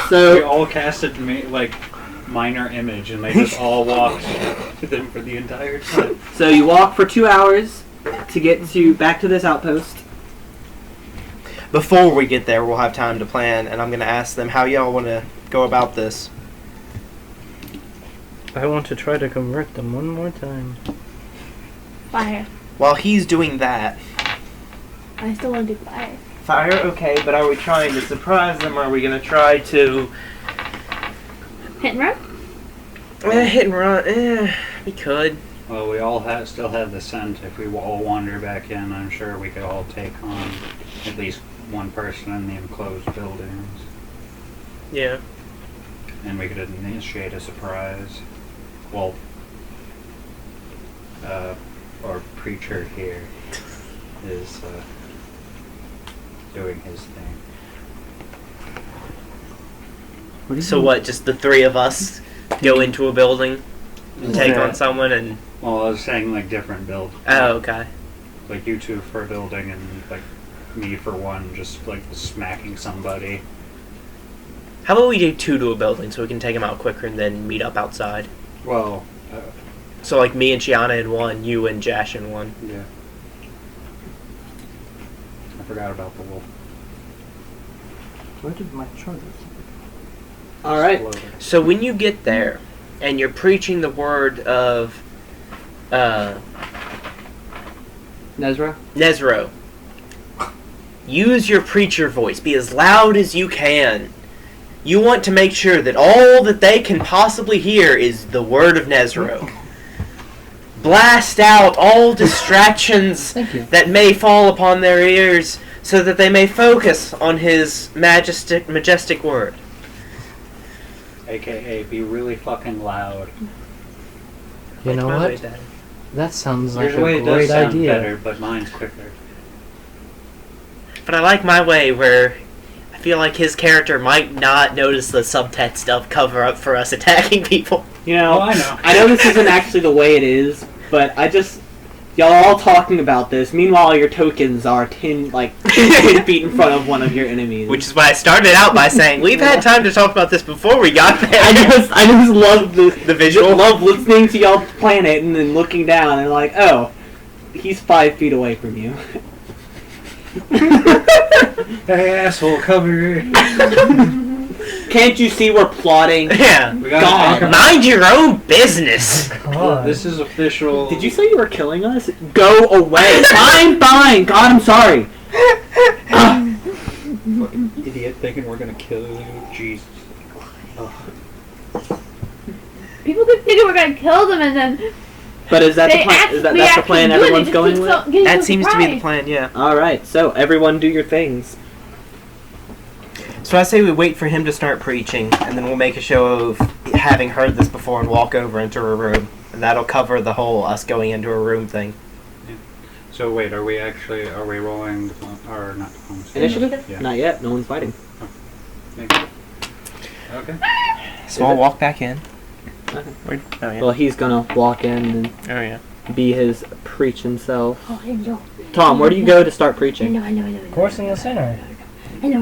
So we all casted minor image, and they just all walked to them for the entire time. So you walk for 2 hours to get back to this outpost. Before we get there, we'll have time to plan, and I'm going to ask them how y'all want to go about this. I want to try to convert them one more time. Fire. While he's doing that... I still want to do fire. Fire, okay, but are we trying to surprise them, or are we going to try to... Hit and run? Hit and run, we could. Well, we all still have the scent. If we all wander back in, I'm sure we could all take on at least one person in the enclosed buildings. Yeah. And we could initiate a surprise. Well, our preacher here is doing his thing. So what, just the three of us go into a building and take on someone and... Well, I was saying different build. Oh, okay. Like you two for a building and me for one, just smacking somebody. How about we do 2 to a building so we can take them out quicker and then meet up outside? Well... so me and Shiana in one, you and Jash in one. Yeah. I forgot about the wolf. Where did my charger? Alright. So when you get there, and you're preaching the word of... Nezro. Use your preacher voice. Be as loud as you can. You want to make sure that all that they can possibly hear is the word of Nezro. Blast out all distractions that may fall upon their ears so that they may focus on his majestic word. AKA, be really fucking loud. You know what? That sounds like Your way a great does sound idea. better, but mine's quicker. But I like my way where I feel like his character might not notice the subtext stuff cover up for us attacking people. You know, I know. I know this isn't actually the way it is, but y'all are all talking about this. Meanwhile, your tokens are 10 feet in front of one of your enemies. Which is why I started out by saying we've had time to talk about this before we got there. I just love the visual. I love listening to y'all plan it and then looking down and oh, he's 5 feet away from you. Hey, asshole, cover your... Can't you see we're plotting? Yeah. God. Mind your own business. God. This is official. Did you say you were killing us? Go away. Fine. God, I'm sorry. Idiot thinking we're gonna kill you. Jesus. People keep thinking we're gonna kill them and then... But is that the plan? That's the plan everyone's going with? That seems to be the plan, yeah. Alright, so everyone do your things. So I say we wait for him to start preaching, and then we'll make a show of having heard this before and walk over into a room. And that'll cover the whole us going into a room thing. Yeah. So wait, are we rolling, or not? Initiative? Yeah. Not yet, no one's fighting. Okay. So I'll walk back in. Okay. Oh, yeah. Well, he's gonna walk in and be his preaching self. Oh, I know. Tom, where do you go to start preaching? I know. Of course, in the center. I know.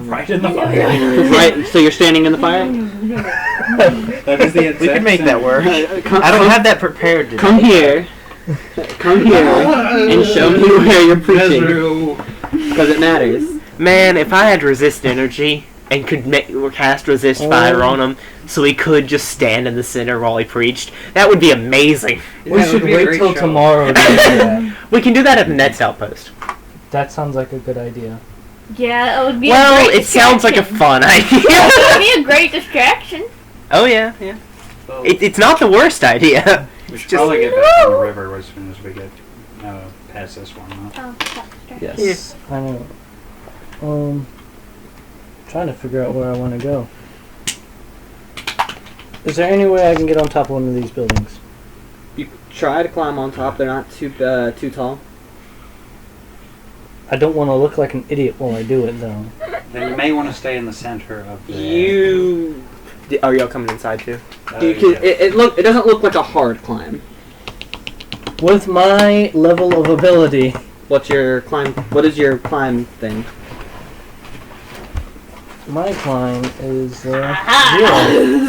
Right in the fire. Right, so you're standing in the fire? That is the We can make that work. I don't have that prepared today. Come here and show me where you're preaching. Because it matters. Man, if I had resist energy and could cast resist fire on him, so he could just stand in the center while he preached, that would be amazing. We should wait till tomorrow to do that. We can do that at the Nets Outpost. That sounds like a good idea. Yeah, it would be well, it sounds like a fun idea. It would be a great distraction. Oh, yeah. Well, it's not the worst idea. We should probably get back on the river as soon as we get past this one. Huh? Oh, Yes, I know. Trying to figure out where I want to go. Is there any way I can get on top of one of these buildings? You try to climb on top. They're not too tall. I don't want to look like an idiot while I do it, though. Then you may want to stay in the center of the... Are y'all coming inside, too? It doesn't look like a hard climb. With my level of ability... What is your climb thing? My climb is 0.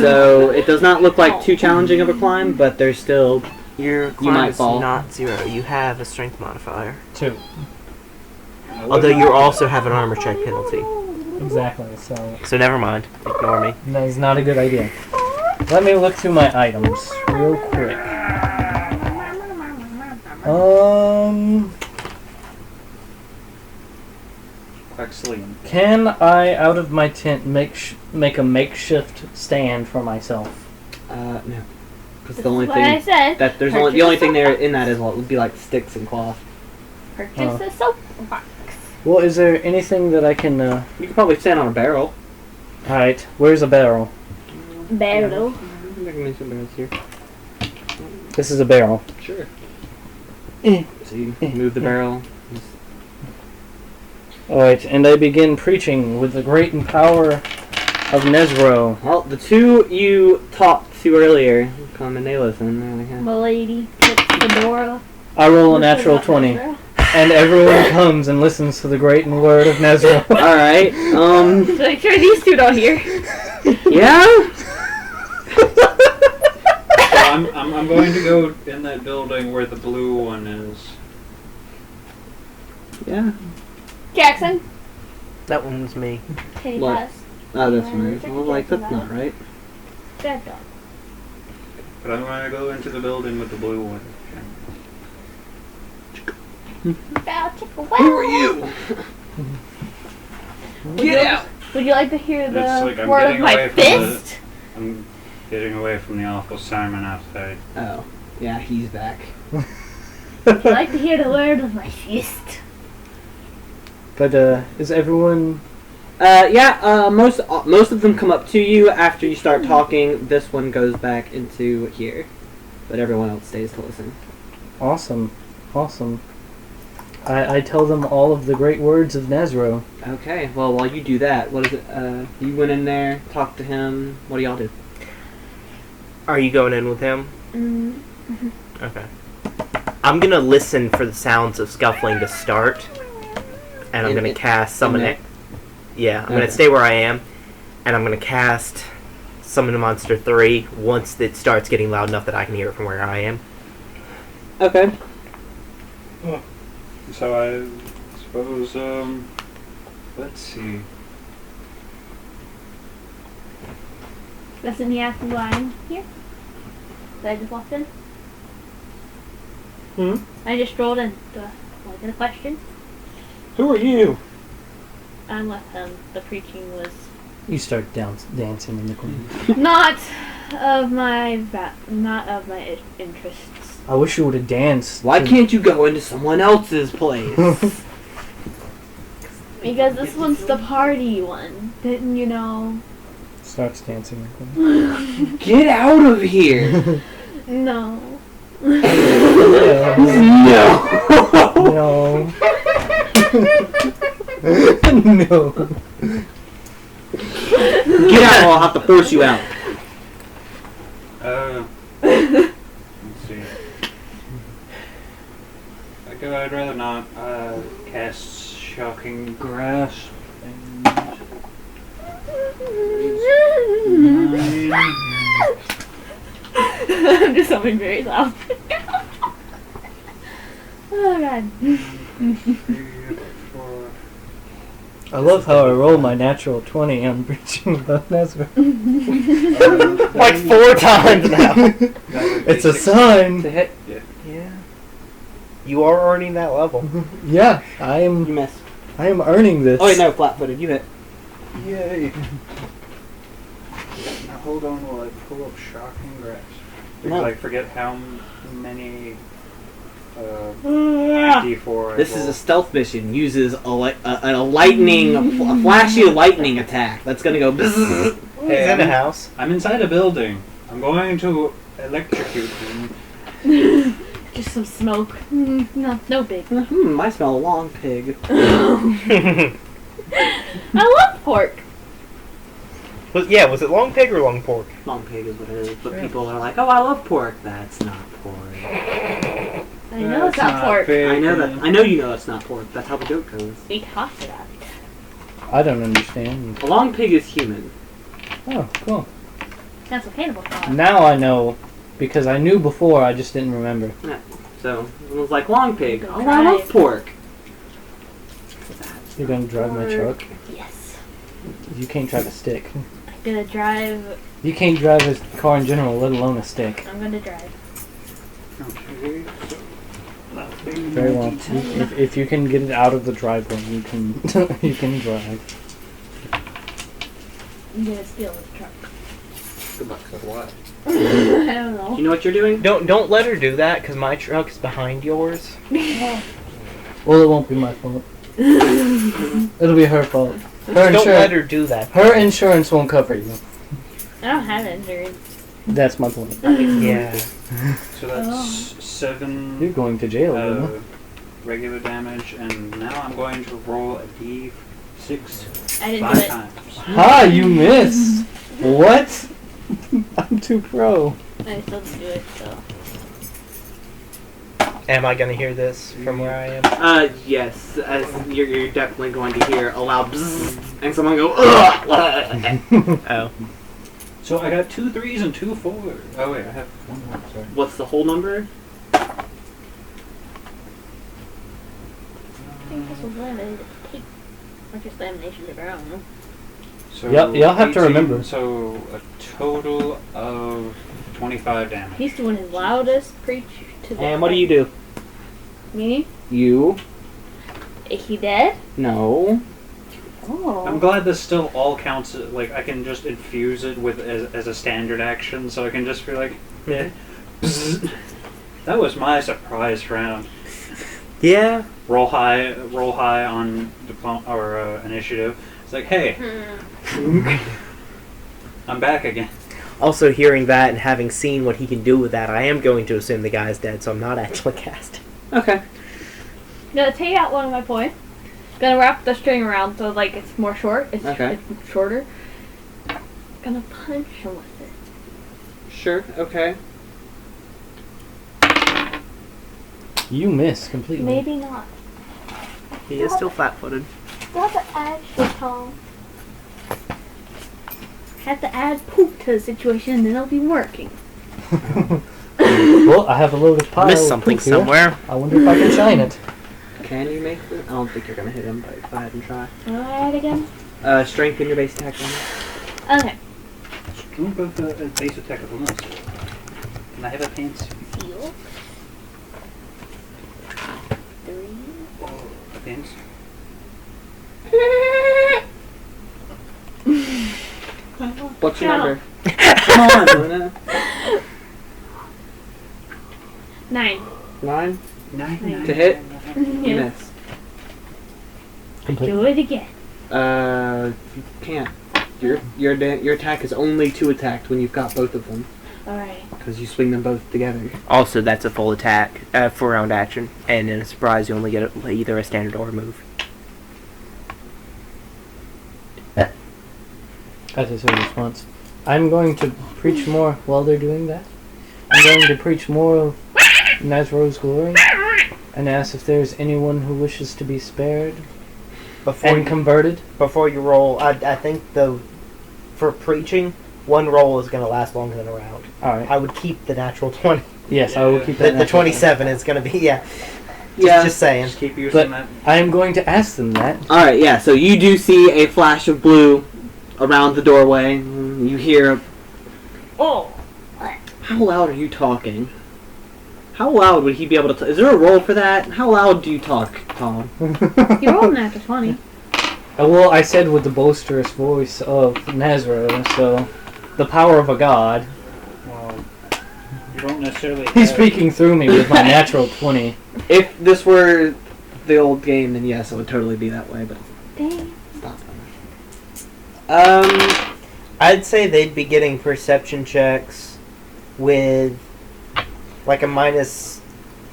So it does not look like too challenging of a climb, but there's still Your You climb might is fall. not 0. You have a strength modifier. 2. Although you also have an armor check penalty. Exactly. So So never mind. Ignore me. that is not a good idea. Let me look through my items real quick. Excellent. Can I, out of my tent, make a makeshift stand for myself? no. Because This the only is what I thing said. that there's Purchase only the only a thing soap there box. in that is what would be like sticks and cloth. Purchase a soap box. Well, is there anything that I can? You could probably stand on a barrel. All right. Where's a barrel? Barrel. There can be some barrels here. This is a barrel. Sure. Eh. So you move the barrel. All right, and I begin preaching with the great and power of Nezro. Well, the two you talked to earlier come and they listen. They're like, Milady, Fedora. I roll a natural 20, and everyone comes and listens to the great and word of Nezro. all right. Make sure these two don't hear. Yeah. I'm going to go in that building where the blue one is. Yeah. Jackson. That one was me. Kitty What? pass. Oh, that's right. I was like, that's not right. Bad dog. But I'm going to go into the building with the blue one. Bow, chicka, wow. Who are you? Get out! Would you like to hear the It's like I'm word of getting my away from the- fist? I'm getting away from the awful Simon outside. Oh, yeah, he's back. Would you like to hear the word of my fist? But is everyone? Most of them come up to you after you start talking. This one goes back into here, but everyone else stays to listen. Awesome. I tell them all of the great words of Nezro. Okay, well, while you do that, what is it? You went in there, talked to him. What do y'all do? Are you going in with him? Mm-hmm. Okay. I'm gonna listen for the sounds of scuffling to start, and I'm gonna cast summon there? it. Yeah, I'm gonna Okay. stay where I am, and I'm gonna cast Summon a Monster 3 once it starts getting loud enough that I can hear it from where I am. Okay. So I suppose, let's see. Doesn't he ask me why I'm here? Did I just walk in? I just strolled in. Was it a question? Who are you? I'm with him. The preaching was You start dancing in the corner. not of my interests. I wish you would have danced. Why can't you go into someone else's place? Because this one's the party one. Didn't you know? Starts dancing in the corner. Get out of here! No. No. No. No. Get out, or I'll have to force you out. Let's see. I'd rather not cast Shocking Grasp. I'm just something very loud. Oh god. I love how I roll my natural 20 on preaching about Nezro. Like 4 times now. It's a sign. To hit. Yeah. You are earning that level. Yeah, You missed. I am earning this. Oh wait, no, flat-footed. You hit. Yay. Now hold on while I pull up Shocking Grasp. Because No. I forget how many D4 I This is roll. a stealth mission. Uses a lightning, a flashy lightning attack. That's gonna go. Bzzz. Hey, He's in a house. I'm inside a building. I'm going to electrocute him. Just some smoke. No big. I smell a long pig. I love pork. Was it long pig or long pork? Long pig is what it is. But people are like, oh, I love pork. That's not pork. I know it's not pork. I know that. I know you know it's not pork. That's how the joke goes. We talked about it. I don't understand. A long pig is human. Oh, cool. That's a cannibal thought. Now I know, because I knew before, I just didn't remember. So it was like long pig. Oh, I Drive. love pork. You're gonna drive my truck? Yes. You can't drive a stick. I'm gonna drive. You can't drive a car in general, let alone a stick. I'm gonna drive. Okay. So that'll be Very well. 90. If you can get it out of the driveway, you can you can drive. I'm gonna steal his truck. Good luck with what? I don't know. Do you know what you're doing? Don't let her do that, because my truck's behind yours. Well, it won't be my fault. It'll be her fault. Her Don't let insurance. her do that. Her insurance won't cover you. I don't have insurance. That's my point. Yeah. So that's 7 You're going to jail, Luna. regular damage, and now I'm going to roll a d6 I didn't do 5 it. times. Ha! You missed. What? I'm too pro. I still didn't do it, so. Am I gonna hear this from where I am? Yes. As you're definitely going to hear a loud bzzz, and someone go, ugh! Oh. So I got 2 3s and 2 4s. Oh wait, I have 1 more. Sorry. What's the whole number? I think this was limited to tape. Or just lamination paper, I don't know. So Y'all have to 18, remember. So a total of 25 damage. He's doing his loudest preach to the. And what do you do? Me? You? Is he dead? No. Oh. I'm glad this still all counts. Like I can just infuse it with as a standard action, so I can just be like, yeah. That was my surprise round. Yeah. Roll high on initiative. It's like, hey, I'm back again. Also, hearing that and having seen what he can do with that, I am going to assume the guy's dead, so I'm not actually casting. Okay. Gonna take out one of my points. Gonna wrap the string around so like it's more short. It's shorter. Gonna punch him with it. Sure. Okay. You missed completely. Maybe not. He is still flat-footed. Still have to add Tom. Have to add poop to the situation and then it'll be working. Well, I have a load of pile. Missed of something poop here. somewhere. I wonder if I can shine it. Can you make this? I don't think you're gonna hit him, but go ahead and try. Alright again. Strengthen your base attack. Okay. Don't go for a base attack of bonus. Can I have a pants? Seal. 3. A pants? What's your Ow. number? Come on, Luna. 9. 9 9 to hit. You Yeah. miss. Do it again. You can't. Your attack is only 2 attacked when you've got both of them, Alright. because you swing them both together. Also, that's a full attack for round action, and in a surprise, you only get either a standard or a move. That's his response. I'm going to preach more while they're doing that. I'm going to preach more of Nezro's glory and ask if there's anyone who wishes to be spared and converted. Before you roll, I think for preaching, one roll is going to last longer than a round. Alright. I would keep the natural 20. Yes, I will keep that. The 27 is going to be, yeah. Just saying. Just keep using But that. I am going to ask them that. Alright, yeah, so you do see a flash of blue around the doorway. You hear, Oh! how loud are you talking? How loud would he be able to is there a roll for that? How loud do you talk, Tom? You rolled an after 20. Well, I said with the boisterous voice of Nezro, so the power of a god. Well, you don't necessarily. He's have- speaking through me with my natural 20. If this were the old game, then yes, it would totally be that way, but Dang. it's not. I'd say they'd be getting perception checks with like a minus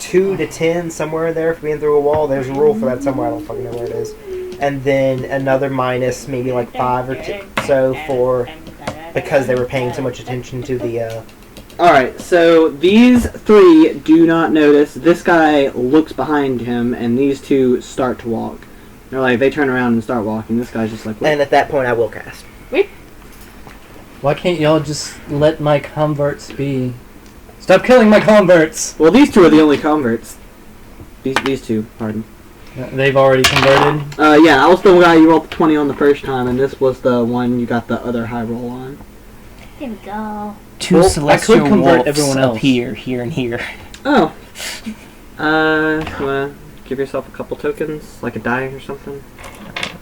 2 to 10 somewhere there for being through a wall. There's a rule for that somewhere. I don't fucking know where it is. And then another minus maybe like 5 or 2 so for because they were paying so much attention to the Alright, so these 3 do not notice. This guy looks behind him, and these 2 start to walk. They're like, they turn around and start walking. This guy's just like, what? And at that point, I will cast. Why can't y'all just let my converts be? Stop killing my converts! Well, these two are the only converts. These two, pardon. They've already converted? Yeah, that was the guy you rolled the 20 on the first time, and this was the one you got the other high roll on. There we go. Two Well, celestial I could convert wolves everyone else. appear here and here. Oh. You wanna give yourself a couple tokens, like a die or something?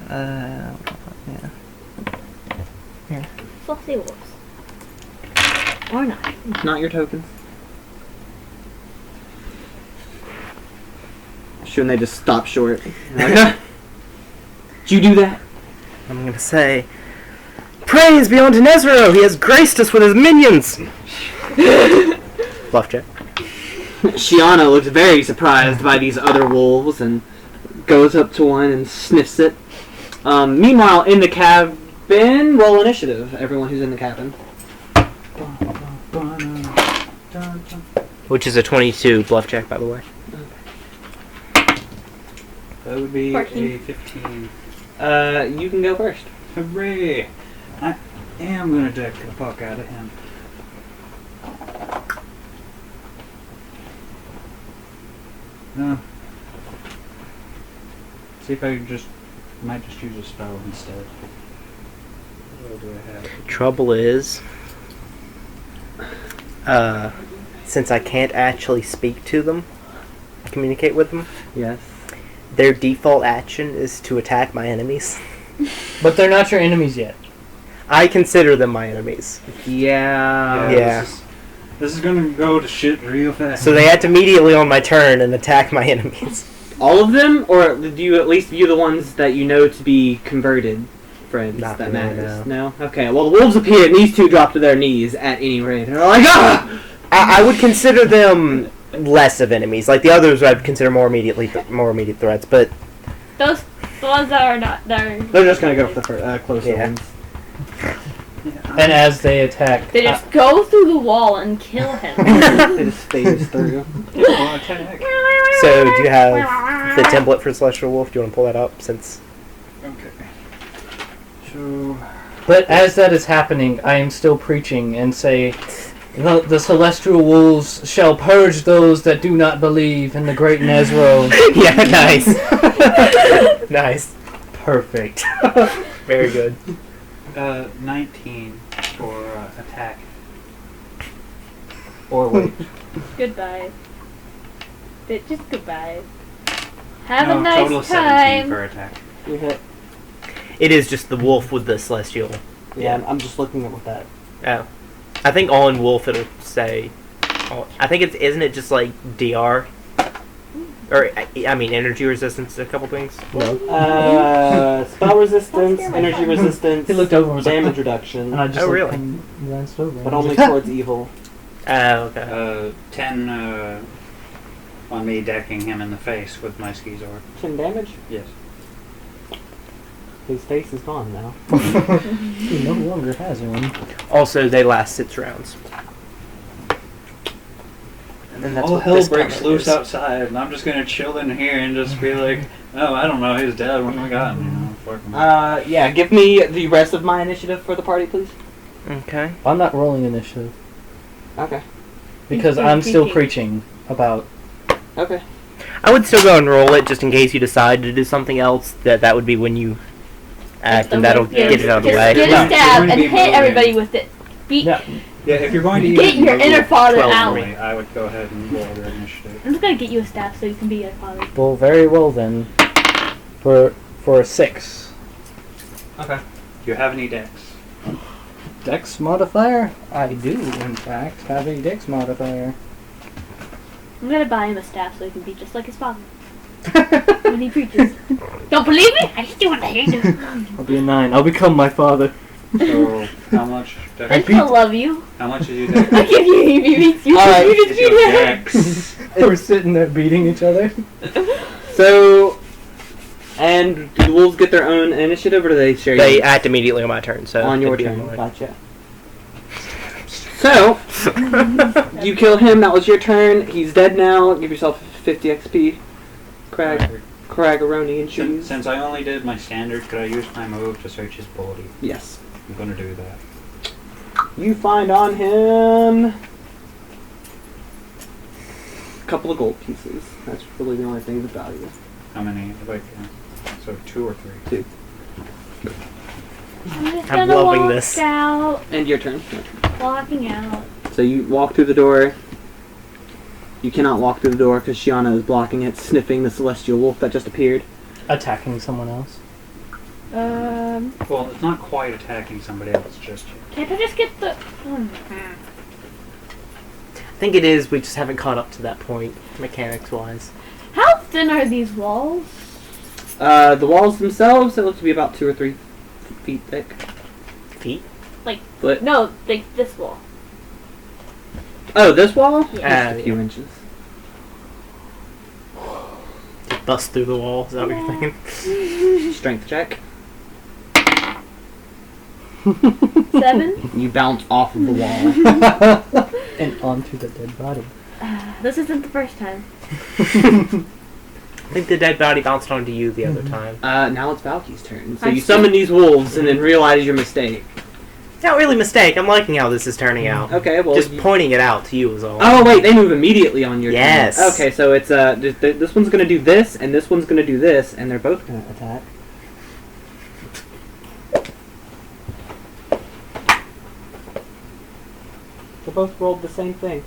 Yeah. Fluffy wolves. Or not. Not your tokens. Shouldn't they just stop short? Like, did you do that? I'm gonna say, praise be unto Nezro! He has graced us with his minions! Bluff check. Shiana looks very surprised by these other wolves and goes up to one and sniffs it. Meanwhile, in the cabin, roll initiative. Everyone who's in the cabin. Which is a 22 bluff check, by the way. That would be 14. a 15. You can go first. Hooray! I am gonna deck the fuck out of him. No. See if I might just use a spell instead. What do I have? Trouble is, since I can't actually speak to them, communicate with them, Yes. their default action is to attack my enemies. But they're not your enemies yet. I consider them my enemies. Yeah. Yeah. This is gonna go to shit real fast. So they act immediately on my turn and attack my enemies. All of them, or do you at least view the ones that you know to be converted friends? Not that really, matters. No. Okay. Well, the wolves appear, and these two drop to their knees at any rate. They're like, ah! I would consider them less of enemies. Like the others, I'd consider more immediate threats. But Those the ones that are not there. They're just gonna go for the closer Yeah. ones. And as they attack, They just go through the wall and kill him. They just phase through. Oh, attack. so do you have the template for Celestial Wolf? Do you want to pull that up? Since Okay. So but as that is happening, I am still preaching and say, the celestial wolves shall purge those that do not believe in the great Nezro. yeah, nice, nice, Perfect. very good. 19 for attack. Or wait. Goodbye. Just goodbye. Have No, a nice total 17 time. for attack. You hit. It is just the wolf with the Celestial. Yeah, I'm just looking at what that. Oh, I think all in wolf it'll say. I think isn't it just like DR, or I mean energy resistance, a couple things. No. Spell resistance, energy resistance, He looked over and was like, damage reduction, And I just Oh, like, really? kind of glanced over. but and only just- towards evil. Oh, okay. 10 on me decking him in the face with my Skizor. 10 damage? Yes. His face is gone now. He no longer has one. Also, they last 6 rounds. And then that's All what hell this breaks counter loose is. outside, and I'm just gonna chill in here and just be like, oh, I don't know, he's dead. When we got him, you know, fuck him. Yeah, give me the rest of my initiative for the party, please. Okay. I'm not rolling initiative Okay. because He's I'm still preaching. preaching about. Okay. I would still go and roll it just in case you decide to do something else. That would be when you act, and that'll Yeah, get it out of the just way. Get No, a you're stab going to and be hit moving. everybody with it. Beat. Yeah. Yeah, if you're going to Get even your move inner father 12 out. for me. I would go ahead and roll your initiative. I'm just gonna get you a staff so you can be your father. Well, very well then. For a 6. Okay. Do you have any decks? Dex modifier? I do, in fact, have a dex modifier. I'm gonna buy him a staff so he can be just like his father when he preaches. Don't believe me? I still want to hear you. I'll be a 9. I'll become my father. So, how much I deck? still love you. How much is your deck? I give you he beats you. Alright, You just Is beat your him. decks? We're sitting there beating each other. So, and do the wolves get their own initiative, or do they share They yours? act immediately on my turn, so On your it'd be turn? mine. Gotcha. So, you kill him, that was your turn. He's dead now. Give yourself 50 XP. Craig. Craggaroni and cheese. Since I only did my standard, could I use my move to search his body? Yes. I'm gonna do that. You find on him a couple of gold pieces. That's really the only thing of value. How many? Like, so 2 or 3? 2. I'm just I'm gonna loving walk this. out. And your turn. Walking out. So you walk through the door. You cannot walk through the door because Shiana is blocking it, sniffing the celestial wolf that just appeared. Attacking someone else. Well, it's not quite attacking somebody else just yet. Can't I just get the... I think it is. We just haven't caught up to that point, mechanics-wise. How thin are these walls? The walls themselves, they look to be about 2 or 3 feet thick. Feet? But No, like this wall. oh, this wall? Yeah. Just a few inches. Just bust through the wall. Is that what you're thinking? Strength check. 7? You bounce off of the wall. And onto the dead body. This isn't the first time. I think the dead body bounced onto you the other time. Now it's Valky's turn. So I'm you still- summon these wolves and then realize your mistake. It's not really a mistake. I'm liking how this is turning out. Okay, well. Just pointing it out to you is all. Oh wait, they move immediately on your Yes. turn. Okay, so it's this one's gonna do this, and this one's gonna do this, and they're both gonna attack. They both rolled the same thing.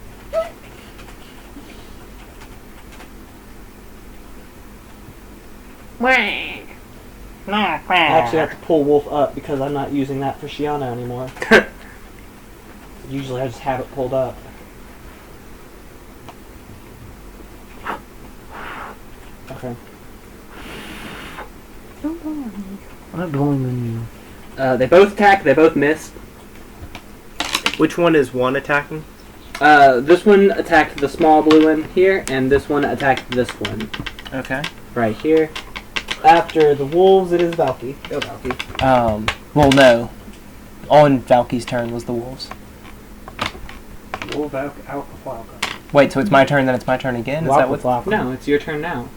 I actually have to pull Wolf up because I'm not using that for Shiana anymore. Usually I just have it pulled up. Okay. Don't go on me. I'm not going on you. They both attack, they both miss. Which one is one attacking? This one attacked the small blue one here, and this one attacked this one Okay. right here. After the wolves, it is Valky. Go Valky. Well, no. On Valky's turn was the wolves. Wolf alpha. Wait, so it's my turn, then it's my turn again? Is that what? No, it's your turn now.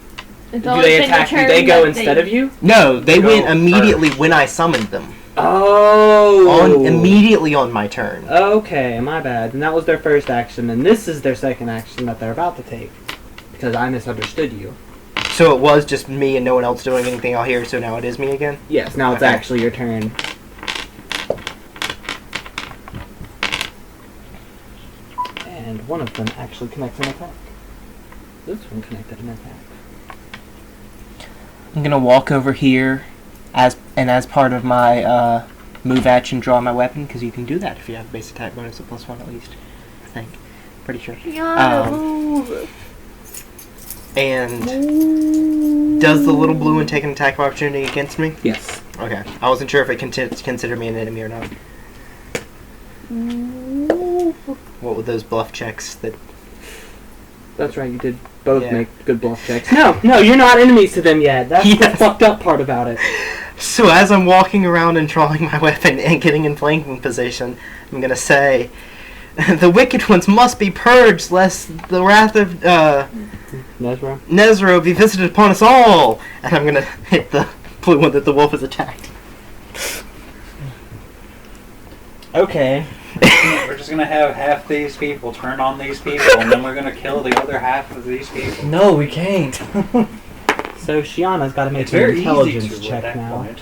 It's Do always they been your attack? Do turn they go that instead of you? No, they Go went immediately first. when I summoned them. Oh. Immediately on my turn. Okay, my bad. And that was their first action, and this is their second action that they're about to take. Because I misunderstood you. So it was just me and no one else doing anything out here, so now it is me again? Yes, now it's Okay. actually your turn. And one of them actually connects an attack. This one connected an attack. I'm gonna walk over here, as part of my move action, draw my weapon, because you can do that if you have a base attack bonus of +1 at least. I think. Pretty sure. Yeah, Um, move. And does the little blue one take an attack of opportunity against me? Yes. Okay. I wasn't sure if it considered me an enemy or not. Move. What were those bluff checks that... That's right, you did both Yeah. make good bluff checks. No, you're not enemies to them yet. That's the Yes. fucked up part about it. So as I'm walking around and drawing my weapon and getting in flanking position, I'm gonna say, the wicked ones must be purged, lest the wrath of Nezro? Nezro be visited upon us all. And I'm gonna hit the blue one that the wolf has attacked. Okay. We're just gonna have half these people turn on these people, and then we're gonna kill the other half of these people. No, we can't. So Shiana's got to make It's an very easy intelligence to check at that now. point.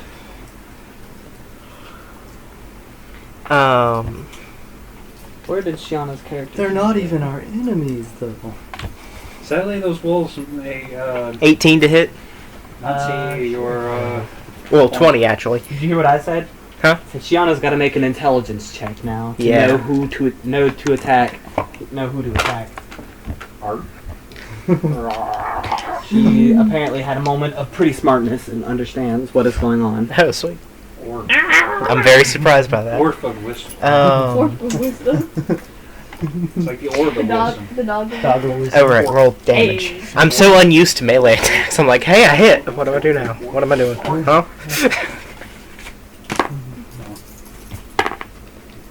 Where did Shiana's character? They're not even our enemies, though. Sadly, those wolves may 18 to hit. not see your. Well, 20 actually. Did you hear what I said? Huh? So Shiana's got to make an intelligence check now to Yeah. know who to attack. Know who to attack. Art. She apparently had a moment of pretty smartness and understands what is going on. Oh, sweet. Or I'm very surprised by that. orb of wisdom. Orb of wisdom. It's like the orb The of dog. wisdom. The dog. Dog always. Oh, right, roll damage. Hey. I'm so unused to melee attacks. I'm like, hey, I hit. What do I do now? What am I doing? Huh?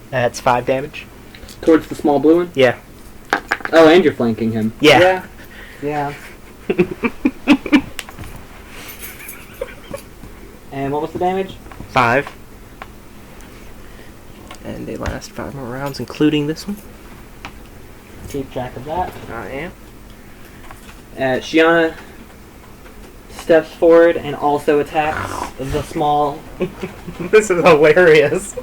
That's 5 damage. Towards the small blue one? Yeah. Oh, and you're flanking him. Yeah. Yeah. what was the damage? 5. And they last 5 more rounds, including this one. Keep track of that. I am. Shiana steps forward and also attacks the small. This is hilarious.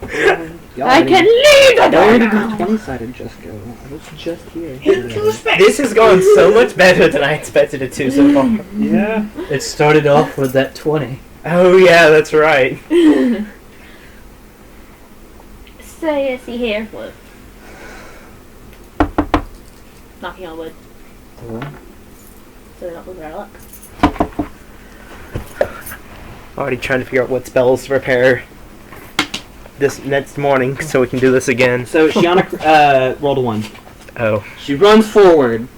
I can leave the Where did door. the 20-sided just go? I was just here. This has gone so much better than I expected it to so far. Yeah. It started off with that 20. Oh yeah, that's right. So you see here, what? Knocking on wood, so they don't lose their luck. Already trying to figure out what spells to prepare this next morning so we can do this again. So Shiana rolled a 1. Oh. She runs forward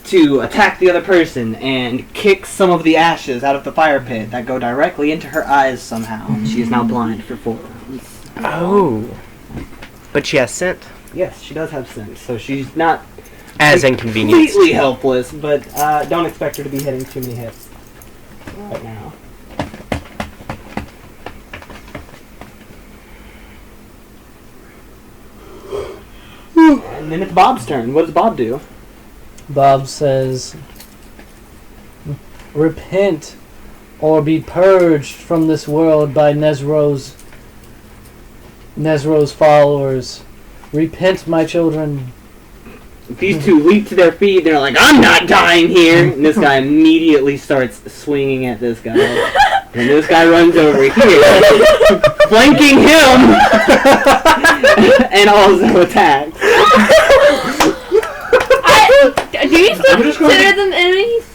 to attack the other person and kicks some of the ashes out of the fire pit that go directly into her eyes somehow. She is now blind for 4 rounds. Oh. But she has scent. Yes, she does have sense, so she's not As inconvenienced. completely helpless, but don't expect her to be hitting too many hits right now. And then it's Bob's turn. What does Bob do? Bob says, "Repent, or be purged from this world by Nezro's followers. Repent, my children." These two leap to their feet. They're like, "I'm not dying here!" And this guy immediately starts swinging at this guy. And this guy runs over here, flanking him, and also attacks. Do you still I'm just going consider them enemies?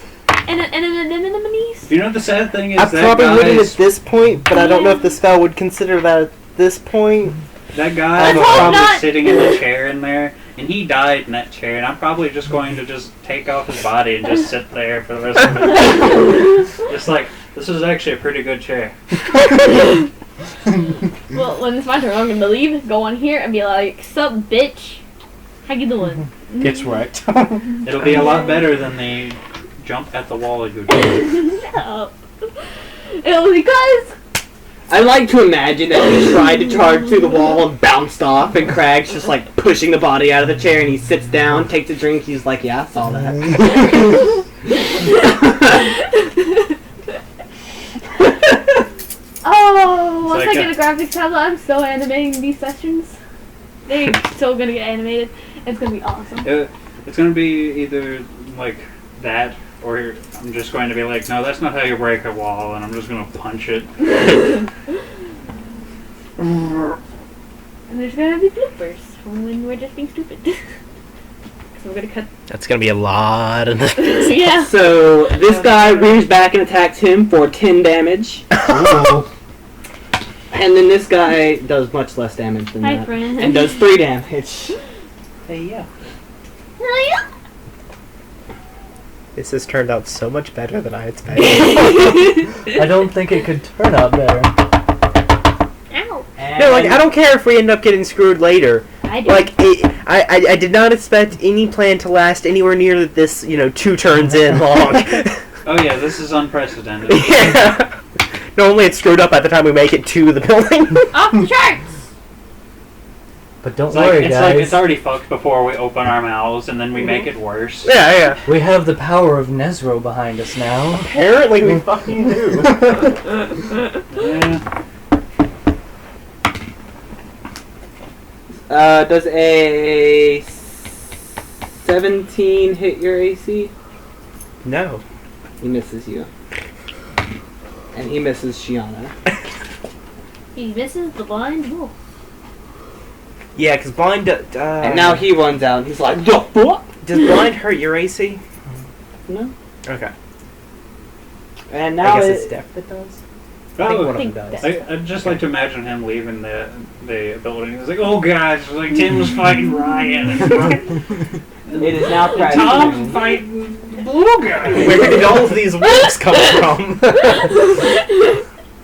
Enemies? You know the sad thing is I that probably wouldn't guy's, at this point, but I don't know if the spell would consider that at this point. that guy Let's was hope probably not. sitting in the chair in there, and he died in that chair, and I'm probably just going to just take off his body and just sit there for the rest of the Just like, this is actually a pretty good chair. Well, when it's my turn, I'm gonna leave, go on here, and be like, "Sup, bitch? How you doing?" Gets wrecked. It'll be a lot better than the jump at the wall you did. No. It'll be because I like to imagine that he tried to charge through the wall and bounced off, and Craig's just like pushing the body out of the chair, and he sits down, takes a drink, he's like, "Yeah, I saw that." oh, once like I get a graphics tablet, I'm so animating these sessions. They're so gonna get animated. It's gonna be awesome. It's going to be either like that, or I'm just going to be like, no, that's not how you break a wall, and I'm just going to punch it. And there's gonna be bloopers from when we're just being stupid. So I'm gonna cut. That's gonna be a lot of Yeah. So this guy rears back and attacks him for 10 damage. And then this guy does much less damage than Hi, that. friend. And does 3 damage. Hey, yeah. Oh, yeah. This has turned out so much better than I expected. I don't think it could turn out better. Ow. No, like, I don't care if we end up getting screwed later. I do. Like, I did not expect any plan to last anywhere near this, 2 turns in long. Oh yeah, this is unprecedented. Yeah. Normally it's screwed up by the time we make it to the building. Off the charts. But don't It's like, worry, it's guys. like it's already fucked before we open our mouths, and then we make it worse. Yeah. We have the power of Nezro behind us now. Apparently we fucking do. Yeah. Does a 17 hit your AC? No. He misses you. And he misses Shiana. He misses the blind wolf. Yeah, because blind... And now he runs out and he's like, "The fuck?" Does blind hurt your AC? No. Okay. And now I guess it, it's death that does? Oh, One of them does. I'd just like to imagine him leaving the building. He's like, oh gosh, like Tim's fighting Ryan. it is now And Craig's Tom's turn. fighting Blue Guy. Where did all of these wolves come from?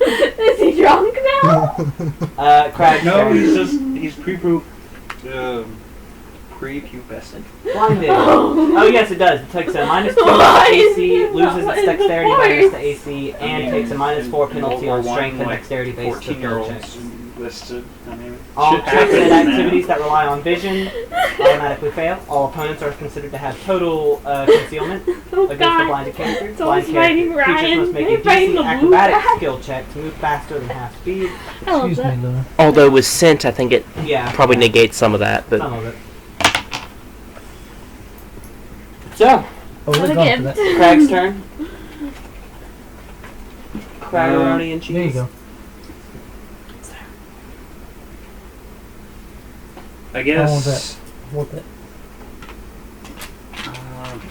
Is he drunk now? Craig's No, turn. he's pre-poop. creep, you bested. Blinded. Oh yes, it does. It takes a -2 to AC, loses its dexterity bonus to AC, and takes a -4 penalty on strength and dexterity based skill checks. Listed. I mean, All shit checks happens, and man. activities that rely on vision automatically fail. All opponents are considered to have total concealment Oh against the god. blinded character. It's always Blind fighting creatures Ryan. must make a They're fighting DC the blue acrobatic guy. skill check to move faster than half speed. I love Excuse me, that. Luna. Although with scent, I think it Yeah. probably negates some of that. But Some of it. So, Oh, we're What a gone for gift. that. Craig's turn. Craggeroni and cheese. There you go. I I guess. want that. I want that.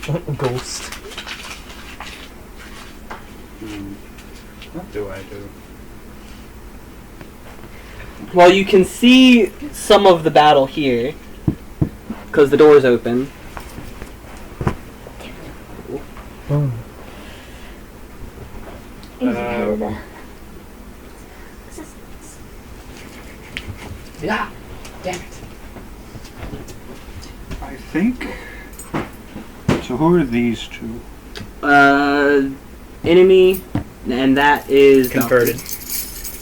Uh, Ghost. what do I do? Well, you can see some of the battle here because the door's open. Boom. Yeah. Damn it. I think. So who are these two? Enemy, and that is converted.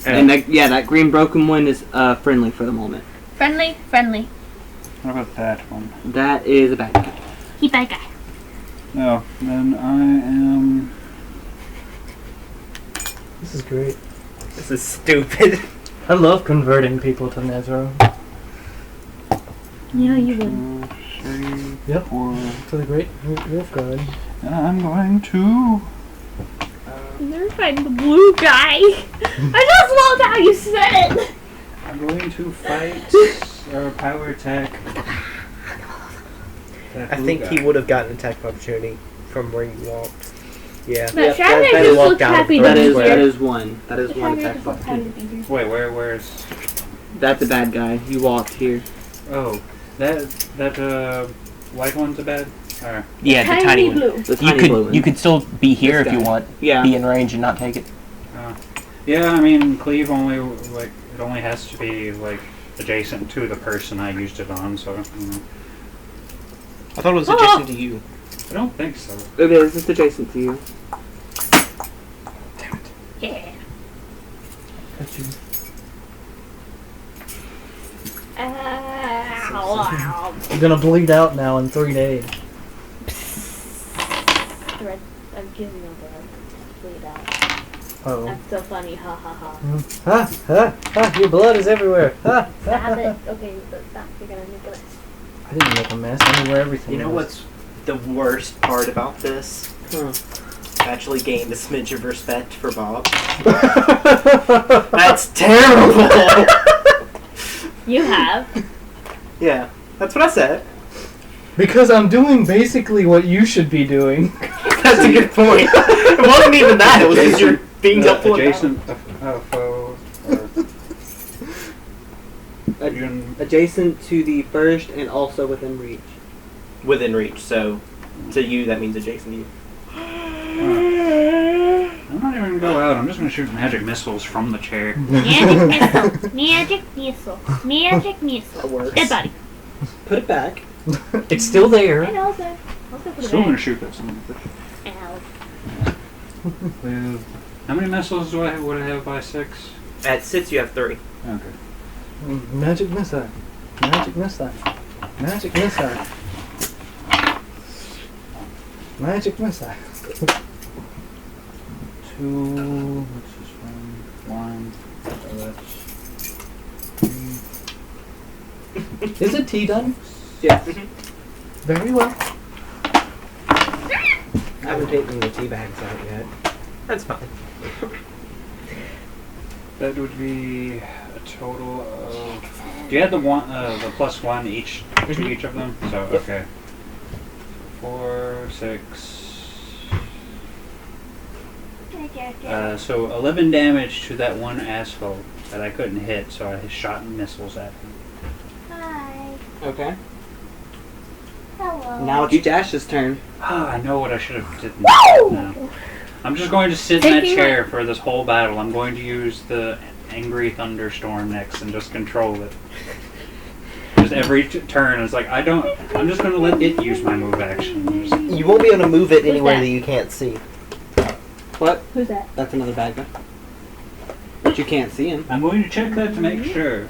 And that green broken one is friendly for the moment. Friendly, friendly. What about that one? That is a bad guy. He bad guy. No, then I am. This is great. This is stupid. I love converting people to Nezro. Yeah, you would. 3, Yep. 4. To the great wolf god. And I'm going to. They're fighting the blue guy. I just loved how you said it. I'm going to fight power attack. I think he would have gotten attack of opportunity from where you walked. Yeah. But Yep, Shaggy that just is looks walked down happy the to That be is here. that is one. That is one Shaggy attack just looks happy to button. be here. Wait, where's? That's a bad guy. You walked here. Oh, that white one's a bad. Or Yeah, the tiny one. blue. The You tiny blue one. could still be here This if you guy. want. Yeah. Be in range and not take it. yeah, I mean cleave only it only has to be adjacent to the person I used it on, so I thought it was Oh! adjacent to you. I don't think so. It is. It's adjacent to you. Yeah. Got you. Ow. You're gonna bleed out now in 3 days. I'm giving you blood. Bleed out. Oh. That's so funny. Ha ha ha. Your blood is everywhere. Stop it. Okay, stop. You're gonna make a mess. I didn't make a mess. I knew where everything You know was. what's the worst part about this? Huh. I actually gained a smidge of respect for Bob. That's terrible! You have. Yeah, that's what I said. Because I'm doing basically what you should be doing. That's a good point. It wasn't even that, it was just you're being helpful. Adjacent foe. Adjacent to the first and also within reach. Within reach, so to you that means adjacent to you. I'm not even gonna go out. I'm just gonna shoot magic missiles from the chair. Magic missile. Magic missile. Magic missile. That works. Dead body. Put it back. It's still I there. know, sir. I'll go for the Still gonna bag. shoot that son of a bitch. Ow. With how many missiles do I have? Would I have by 6? At 6 you have 3. Okay. Magic missile. Magic missile. Magic missile. Magic missile. 2. What's this one? 1. So that's Is it tea done? Yes. Very well. I haven't taken the tea bags out yet. That's fine. that would be a total of. Do you have the +1 each to each of them? So okay. 4, 6. So 11 damage to that one asshole that I couldn't hit, so I shot missiles at him. Hi. Okay. Hello. Now it's Dash's turn. I know what I should have did now. I'm just going to sit in that Taking chair for this whole battle. I'm going to use the Angry Thunderstorm next and just control it. just every turn, it's like, I'm just going to let it use my move action. You won't be able to move it anywhere that? that you can't see. What? Who's that? That's another bad guy. But you can't see him. I'm going to check that to make sure.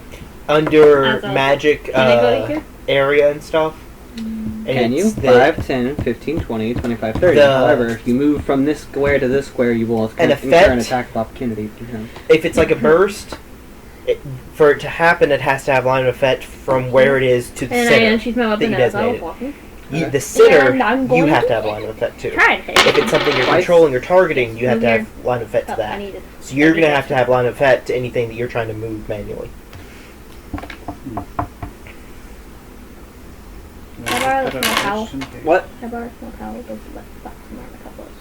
Under As a- magic Can I go to here? area and stuff. Can you? it's the- 5, 10, 15, 20, 25, 30. The- However, if you move from this square to this square, you will incur an effect- attack of opportunity from him. If it's like a burst, for it to happen, it has to have line of effect from where it is to the And center. she's my weapon that you as I was designated. walking. Okay. The center, And I'm you going have to to have line of effect too. Try to If it's something you're Twice. controlling or targeting, you have Move to here. have line of effect to I that. needed. So you're going to have line of effect to anything that you're trying to move manually. How about a small towel? What? How about a small towel? Those left some on a couple of.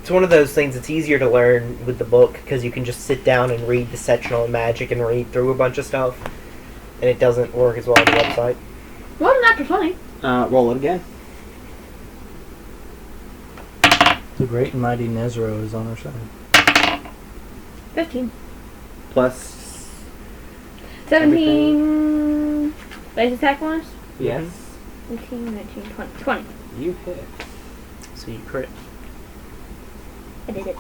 It's one of those things that's easier to learn with the book because you can just sit down and read the sectional and magic and read through a bunch of stuff, and it doesn't work as well on the website. Well, not for 20. Roll it again. The great and mighty Nezro is on our side. 15. Plus. 17. Base attack bonus? Yes. 18, 19, 20. 20. You hit. So you crit. I did it.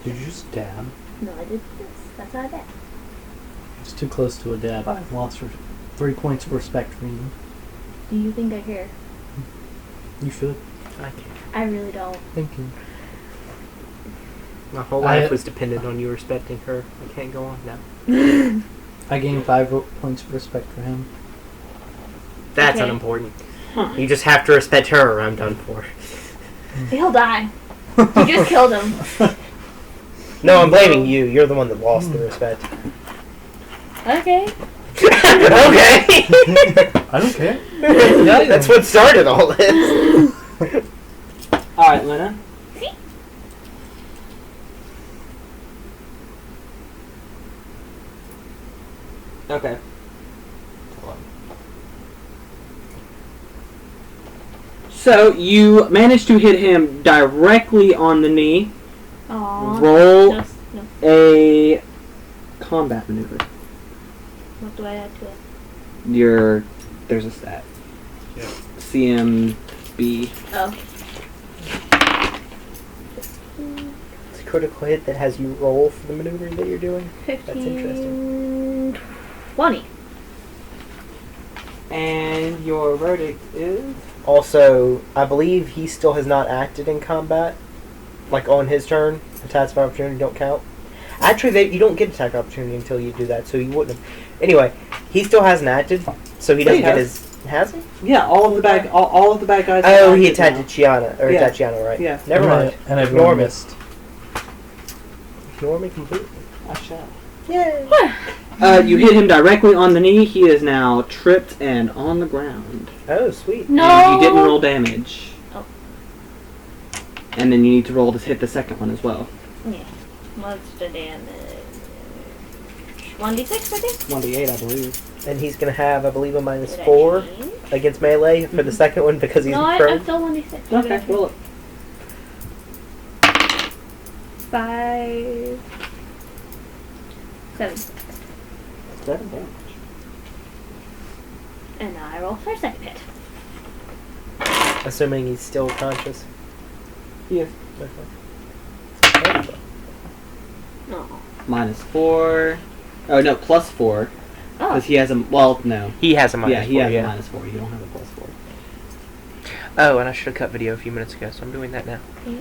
Did you just dab? No, I did this. That's how I did. It's too close to a dab. I've lost 3 points of respect for you. Do you think I care? You should. I can't. I really don't. Thank you. My whole life was dependent on you respecting her. I can't go on now. I gained 5 points of respect for him. That's Okay. unimportant. You just have to respect her or I'm done for. He'll die. You just killed him. No, I'm blaming you. You're the one that lost the respect. Okay. Okay! I don't care. That's what started all this. Alright, Lena. Okay. So, you managed to hit him directly on the knee. Aww. Roll Just, no. a combat maneuver. What do I add to it? There's a stat. Yeah. CMB. Oh. It's a critical hit that has you roll for the maneuver that you're doing. 15. That's interesting. 20. And your verdict is? Also, I believe he still has not acted in combat. Like on his turn, attacks of opportunity don't count. Actually, you don't get attack opportunity until you do that, so you wouldn't have. Anyway, he still hasn't acted, so he doesn't He get has. his. Has he? Yeah, all of the bad guys. Oh, are he active attacked Chiana, or Yeah. Tatiana, right? Yeah. Never mind. And I've Ignore me. missed. Ignore me completely. now. I shall. Yay! You hit him directly on the knee. He is now tripped and on the ground. Oh, sweet. No! And you didn't roll damage. Oh. And then you need to roll to hit the second one as well. Yeah. What's the damage? 1d6, I think? 1d8, I believe. And he's gonna have, I believe, a Did I -4 change? against melee for the second one because he's No, I'm prone. still 1d6. Okay, roll it. 5. 7. 7 damage. And now I roll for a second hit. Assuming he's still conscious. He is. Okay. No. -4. Oh, no, +4. Oh. Because he has a. Well, no. He has a -4. Yeah, he has a -4. You don't have a +4. Oh, and I should have cut video a few minutes ago, so I'm doing that now. Yeah.